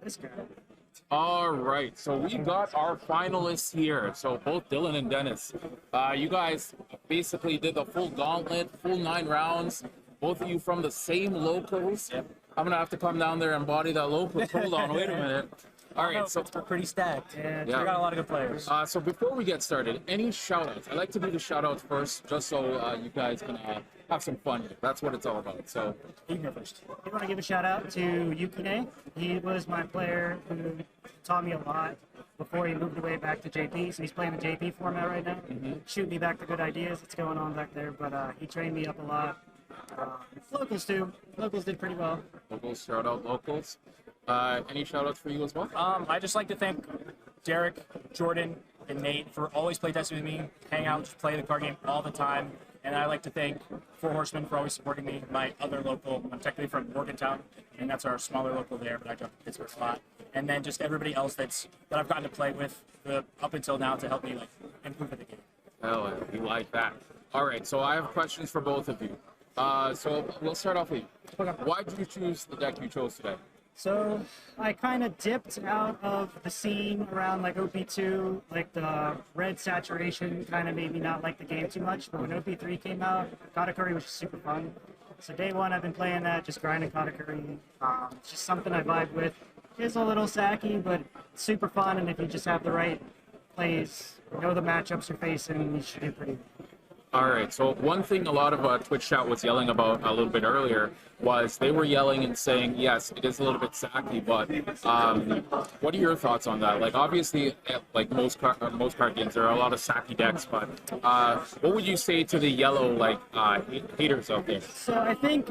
This guy. All right, so we got our finalists here. So both Dylan and Dennis, you guys basically did the full gauntlet, full 9 rounds. Both of you from the same locals. Yep. I'm gonna have to come down there and body that local. Hold on, wait a minute. All right, so we're pretty stacked. Yeah, Yeah. We got a lot of good players. so before we get started, any shout-outs? I like to do the shout-outs first, just so you guys can have some fun. That's what it's all about. So You can go first. I want to give a shout out to Yukine. He was my player who taught me a lot before he moved away back to JP. So he's playing the JP format right now. Shoot me back to good ideas. That's going on back there. But he trained me up a lot. Locals too. Locals did pretty well. locals, shout-out locals. Any shout-outs for you as well? I just like to thank Derek, Jordan, and Nate for always playtesting with me, hang out, just play the card game all the time. And I like to thank Four Horsemen for always supporting me, my other local. I'm technically from Morgantown, and that's our smaller local there, but I go to Pittsburgh a lot. And then just everybody else that I've gotten to play with up until now to help me improve at the game. Hell, we like that. All right, so I have questions for both of you. So we'll start off with you. Why did you choose the deck you chose today? So I kind of dipped out of the scene around like OP2, like the red saturation kind of made me not like the game too much. But when OP3 came out, Katakuri was just super fun. So day one, I've been playing that, just grinding Katakuri. It's just something I vibe with. It's a little sacky, but super fun. And if you just have the right plays, know the matchups you're facing, you should do pretty well. All right, so one thing a lot of Twitch chat was yelling about a little bit earlier was they were yelling and saying, yes, it is a little bit sacky, but what are your thoughts on that? Like, obviously, like most card games, there are a lot of sacky decks, but what would you say to the yellow, haters out there? So I think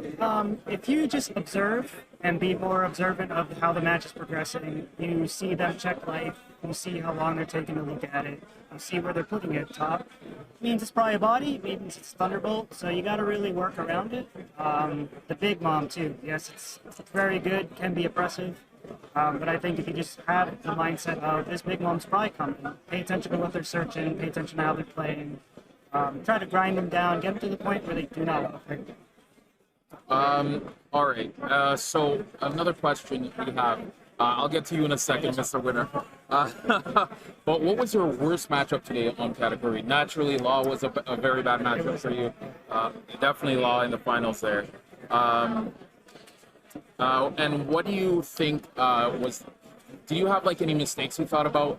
if you just observe and be more observant of how the match is progressing, you see them check life, you see how long they're taking to look at it, you see where they're putting it top. Means it's probably a body, means it's Thunderbolt, so you got to really work around it. The Big Mom too, yes, it's very good, can be oppressive, but I think if you just have the mindset of this Big Mom's probably coming, pay attention to what they're searching, pay attention to how they're playing, try to grind them down, get them to the point where they do not want to play. All right, so another question you have. I'll get to you in a second, Mr. Winner. But what was your worst matchup today on category? Naturally, Law was a very bad matchup for you. Definitely Law in the finals there. And what do you think do you have any mistakes you thought about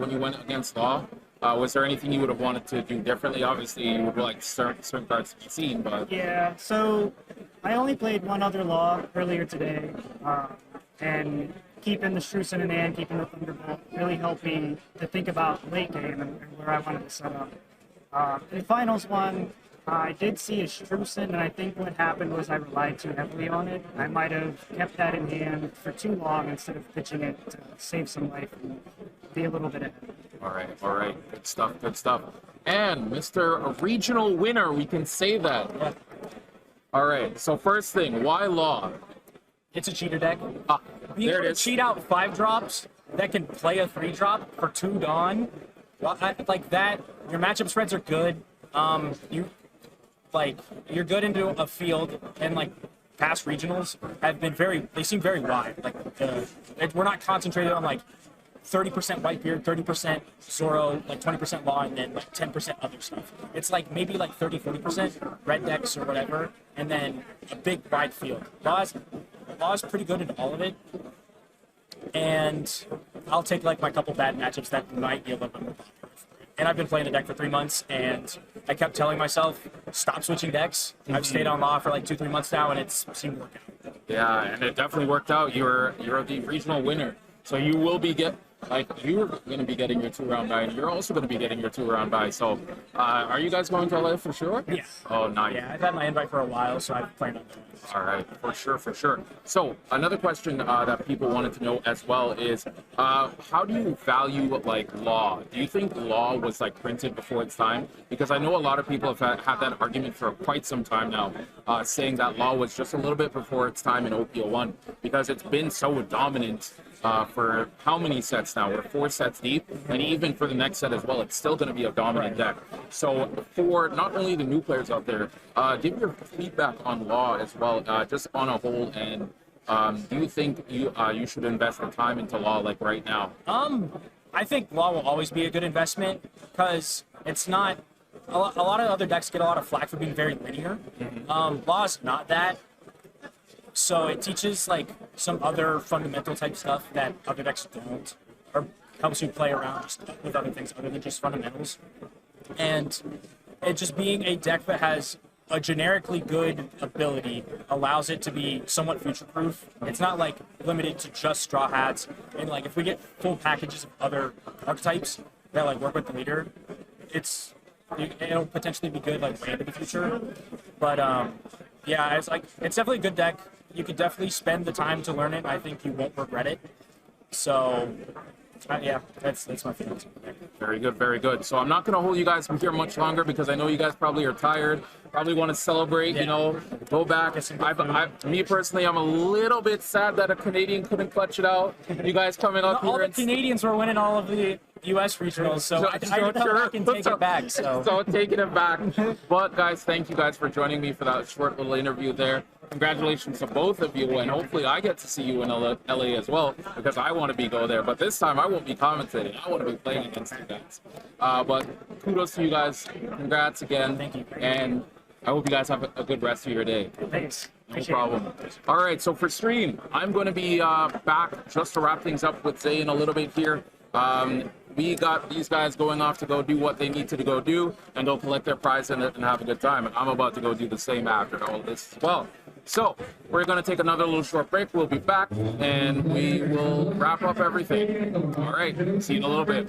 when you went against Law? Was there anything you would have wanted to do differently? Obviously, you would like certain cards to be seen, but... Yeah, so I only played one other Law earlier today. And keeping the Strucin in hand, keeping the Thunderbolt really helped me to think about late game and where I wanted to set up. In finals one, I did see a Strucin, and I think what happened was I relied too heavily on it. I might have kept that in hand for too long instead of pitching it to save some life and be a little bit ahead. All right. Good stuff, good stuff. And Mr. Regional Winner, we can say that. Yeah. All right, so first thing, why Law? It's a cheater deck. There it You is. cheat out 5 drops that can play a 3 drop for 2 Dawn. Like that, your matchup spreads are good. You're good into a field, and past regionals have been they seem very wide. We're not concentrated on 30% Whitebeard, 30% Zoro, 20% Law, and then 10% other stuff. It's maybe 30, 40% red decks or whatever, and then a big wide field. Law's pretty good in all of it, and I'll take my couple bad matchups that might be a little bit more popular. And I've been playing the deck for 3 months, and I kept telling myself, stop switching decks. I've stayed on Law for 2-3 months now, and it's seemed to work out. Yeah, and it definitely worked out. You're the regional winner, so you will be you're going to be getting your 2-round bye, and you're also going to be getting your 2-round bye. So, are you guys going to LA for sure? Yeah. Oh, nice. Yeah, I've had my invite for a while, so I've planned on doing it. All right, for sure. So another question that people wanted to know as well is, how do you value Law? Do you think Law was printed before its time? Because I know a lot of people have had that argument for quite some time now, saying that Law was just a little bit before its time in OP01 because it's been so dominant for how many sets now? We're 4 sets deep, and even for the next set as well, it's still going to be a dominant deck. So for not only the new players out there, give your feedback on Law as well, just on a whole, and Do you think you should invest the time into law like right now? I think law will always be a good investment because it's not. A lot of other decks get a lot of flack for being very linear. Law is not that. So it teaches like some other fundamental type stuff that other decks don't, or helps you play around just with other things other than just fundamentals. And it just being a deck that has a generically good ability allows it to be somewhat future-proof. It's not like limited to just straw hats. And like if we get full packages of other archetypes that like work with the leader, it'll potentially be good like way into the future. But yeah, it's definitely a good deck. You could definitely spend the time to learn it. I think you won't regret it. So yeah, that's my feelings. Very good, very good. So I'm not going to hold you guys from here much longer because I know you guys probably are tired, probably want to celebrate, you know, go back. Me personally, I'm a little bit sad that a Canadian couldn't clutch it out. You guys coming up All here the Canadians were winning all of the U.S. regionals, so I come back and take it back. So taking it back. But guys, thank you guys for joining me for that short little interview there. Congratulations to both of you, and hopefully I get to see you in LA as well, because I want to go there. But this time I won't be commentating. I want to be playing against you guys. But kudos to you guys. Congrats again. Thank you. And I hope you guys have a good rest of your day. Thanks. No problem. All right, so for stream, I'm going to be back just to wrap things up with Zay in a little bit here. We got these guys going off to go do what they need to go do, and they'll collect their prize and have a good time. And I'm about to go do the same after all this as well. So we're going to take another little short break. We'll be back, and we will wrap up everything. All right, see you in a little bit.